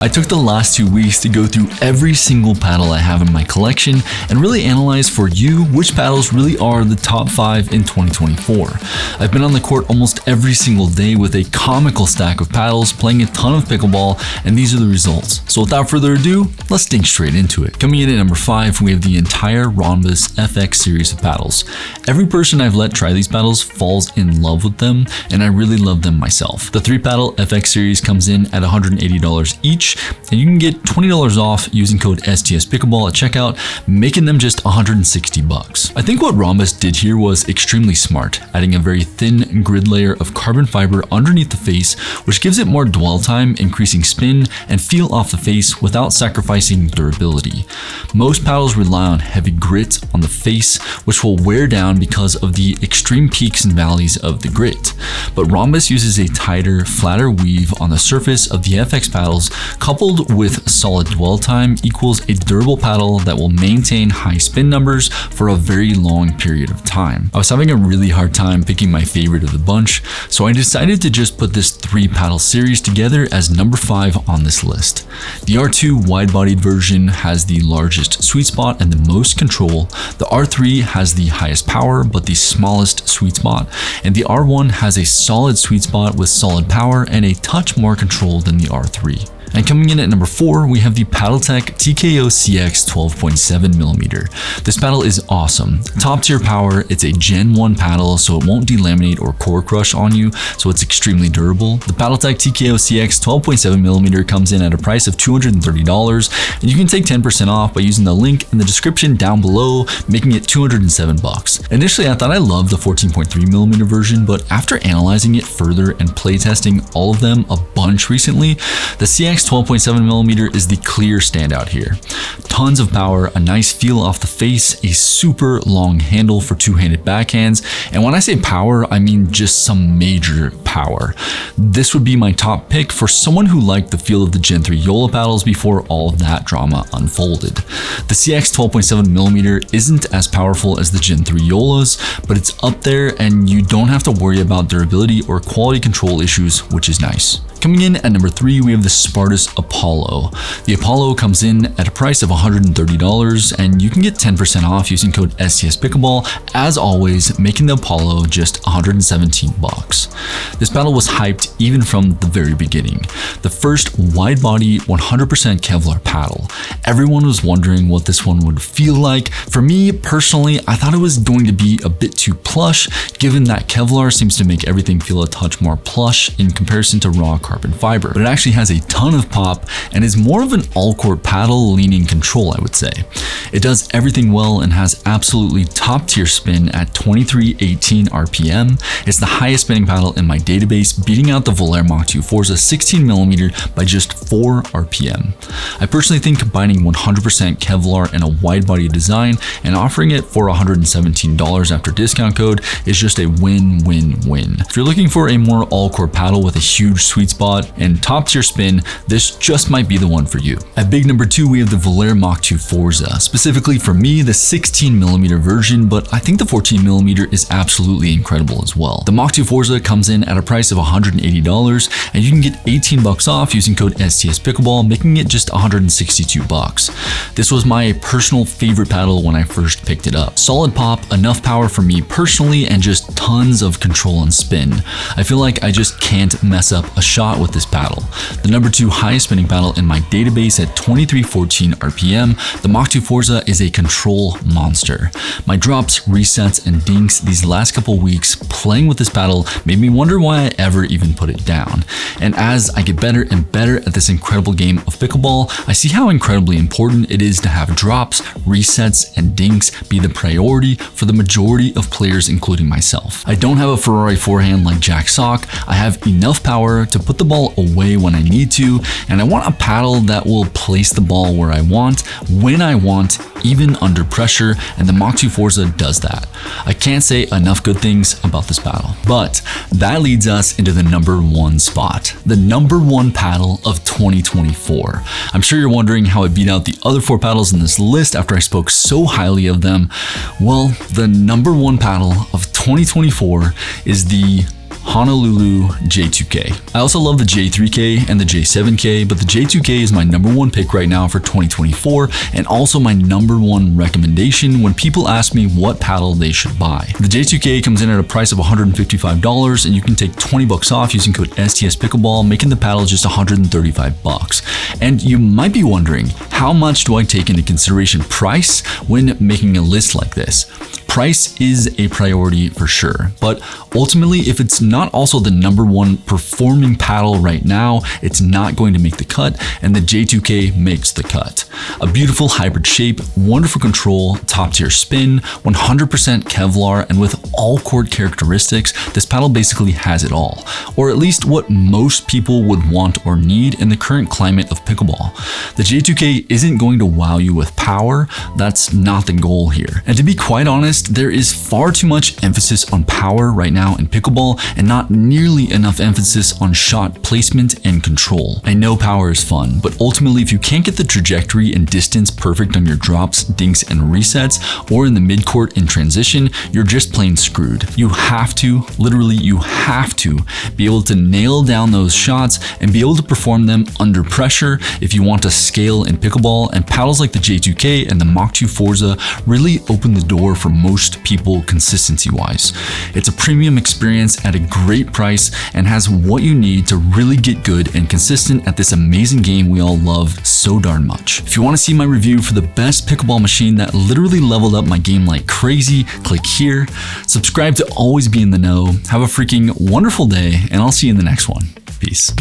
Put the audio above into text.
I took the last 2 weeks to go through every single paddle I have in my collection and really analyze for you which paddles really are the top 5 in 2024. I've been on the court almost every single day with a comical stack of paddles, playing a ton of pickleball, and these are the results. So without further ado, let's dink straight into it. Coming in at number 5, we have the entire Ronbus FX series of paddles. Every person I've let try these paddles falls in love with them, and I really love them myself. The 3-paddle FX series comes in at $180 each, and you can get $20 off using code STSPickleball at checkout, making them just $160. I think what Ronbus did here was extremely smart, adding a very thin grid layer of carbon fiber underneath the face, which gives it more dwell time, increasing spin and feel off the face without sacrificing durability. Most paddles rely on heavy grit on the face, which will wear down because of the extreme peaks and valleys of the grit. But Ronbus uses a tighter, flatter weave on the surface of the FX paddles, coupled with solid dwell time equals a durable paddle that will maintain high spin numbers for a very long period of time. I was having a really hard time picking my favorite of the bunch, so I decided to just put this 3-paddle series together as number 5 on this list. The R2 wide-bodied version has the largest sweet spot and the most control. The R3 has the highest power but the smallest sweet spot, and the R1 has a solid sweet spot with solid power and a touch more control than the R3. And coming in at number 4, we have the Paddletek TKO-CX 12.7mm. This paddle is awesome. Top tier power, it's a Gen 1 paddle, so it won't delaminate or core crush on you, so it's extremely durable. The Paddletek TKO-CX 12.7mm comes in at a price of $230, and you can take 10% off by using the link in the description down below, making it $207. Initially, I thought I loved the 14.3mm version, but after analyzing it further and playtesting all of them a bunch recently, the CX 12.7mm is the clear standout here. Tons of power, a nice feel off the face, a super long handle for two-handed backhands, and when I say power, I mean just some major power. This would be my top pick for someone who liked the feel of the Gen 3 Yola paddles before all of that drama unfolded. The CX 12.7mm isn't as powerful as the Gen 3 Yolas, but it's up there and you don't have to worry about durability or quality control issues, which is nice. Coming in at number 3, we have the Spartus Apollo. The Apollo comes in at a price of $130, and you can get 10% off using code STSPickleball, as always, making the Apollo just $117. This paddle was hyped even from the very beginning. The first wide-body 100% Kevlar paddle. Everyone was wondering what this one would feel like. For me, personally, I thought it was going to be a bit too plush, given that Kevlar seems to make everything feel a touch more plush in comparison to raw carbon fiber, but it actually has a ton of pop and is more of an all-court paddle leaning control, I would say. It does everything well and has absolutely top tier spin at 2318 RPM. It's the highest spinning paddle in my database, beating out the Volair Mach 2 Forza 16mm by just 4 RPM. I personally think combining 100% Kevlar and a wide body design and offering it for $117 after discount code is just a win-win-win. If you're looking for a more all-court paddle with a huge sweet spot and top tier spin, this just might be the one for you. At big number 2, we have the Volair Mach 2 Forza. Specifically for me, the 16mm version, but I think the 14mm is absolutely incredible as well. The Mach 2 Forza comes in at a price of $180, and you can get $18 off using code STSPickleball, making it just $162. This was my personal favorite paddle when I first picked it up. Solid pop, enough power for me personally, and just tons of control and spin. I feel like I just can't mess up a shot with this paddle. The number 2 highest spinning paddle in my database at 2314 RPM, the Mach 2 Forza is a control monster. My drops, resets, and dinks these last couple weeks playing with this paddle made me wonder why I ever even put it down. And as I get better and better at this incredible game of pickleball, I see how incredibly important it is to have drops, resets, and dinks be the priority for the majority of players, including myself. I don't have a Ferrari forehand like Jack Sock. I have enough power to put the ball away when I need to, and I want a paddle that will place the ball where I want, when I want, even under pressure, and the Mach 2 Forza does that. I can't say enough good things about this paddle. But that leads us into the number 1 spot, the number 1 paddle of 2024. I'm sure you're wondering how I beat out the other 4 paddles in this list after I spoke so highly of them. Well, the number 1 paddle of 2024 is the Honolulu J2K. I also love the J3K and the J7K, but the J2K is my #1 pick right now for 2024 and also my #1 recommendation when people ask me what paddle they should buy. The J2K comes in at a price of $155 and you can take 20 bucks off using code STS Pickleball, making the paddle just 135 bucks. And you might be wondering, how much do I take into consideration price when making a list like this? Price is a priority for sure, but ultimately, if it's not also the #1 performing paddle right now, it's not going to make the cut, and the J2K makes the cut. A beautiful hybrid shape, wonderful control, top tier spin, 100% Kevlar, and with all court characteristics, this paddle basically has it all, or at least what most people would want or need in the current climate of pickleball. The J2K isn't going to wow you with power, that's not the goal here. And to be quite honest, there is far too much emphasis on power right now in pickleball and not nearly enough emphasis on shot placement and control. I know power is fun, but ultimately if you can't get the trajectory and distance perfect on your drops, dinks, and resets, or in the midcourt in transition, you're just plain screwed. You have to, literally you have to, be able to nail down those shots and be able to perform them under pressure if you want to scale in pickleball, and paddles like the J2K and the Mach 2 Forza really open the door for most people consistency-wise. It's a premium experience at a great price and has what you need to really get good and consistent at this amazing game we all love so darn much. If you want to see my review for the best pickleball machine that literally leveled up my game like crazy, click here. Subscribe to always be in the know. Have a freaking wonderful day, and I'll see you in the next one. Peace.